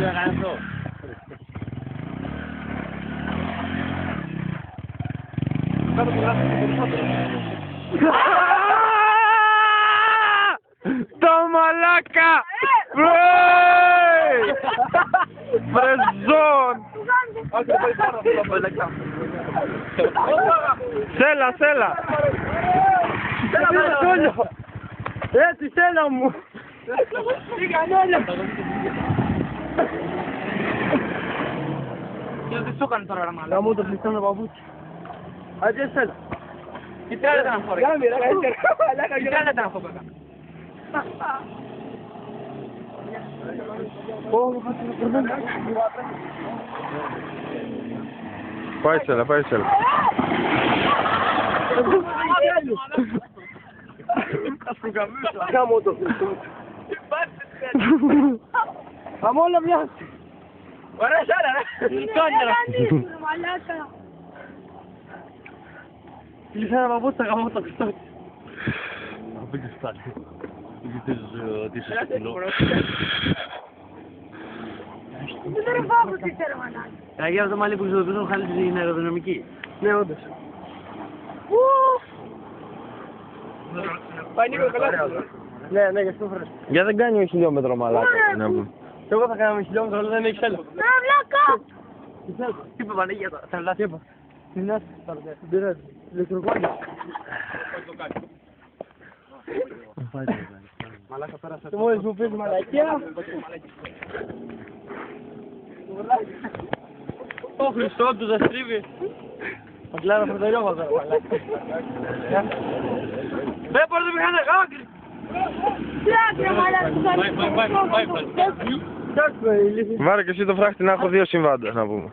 να κάνει αυτό. Κάτω που γράφει το περισσότερο. Το μαλάκα! Βρεζόν! Σέλα, σέλα! Έτσι, σέλα μου! Τι κανένα! Τι σου έκανε τώρα, μάλλον. Να μου το πληθάνω παπούτσι. Άντε, σέλα. Τι θέλετε να φορέ. Τι θέλετε να φορέ. Πάει σέλα, πάει σέλα. Κάμω το Χριστό. Θα μ' όλα μοιάζει. Ωραία σέλα ρε. Είναι μαλάκα. Κλείσα ένα παπούτσι, θα γαμώ το Χριστό. Να πήγες πάλι. Πήγες ότι είσαι σκυλό. Δεν πάω τι θέλω μαλάκα. Αγία από το μαλλί που χρησιμοποιούν χάλη την αεροδυναμική. Ναι, όντως. Πάει Νίκο καλά. Ναι, ναι, γι' αυτό φορές. Για δεν κάνει χιλιόμετρο μαλάκα. Να πούμε. Κι εγώ θα κάνω χιλιόμετρο, αλλά δεν έχει σέλα. Μαλάκα. Τι είπε Παναγία τώρα. Θα λάθει. Είπα. Την άσχη παραδέα. Δεν πειράζει. Ηλεκτροκόλλη. Μαλάκα πέρασα. Και μόλις μου πεις μαλακία. Ω Χριστό του θα στρίβει. Ο κλάδος θα τελειώμα τώρα μαλάκα. Δεν μπορεί να μηχάνε γάγκρι. Πλάκια μαλάκα. Βάρε και εσύ το φράχτη να έχω δύο συμβάντα να πούμε.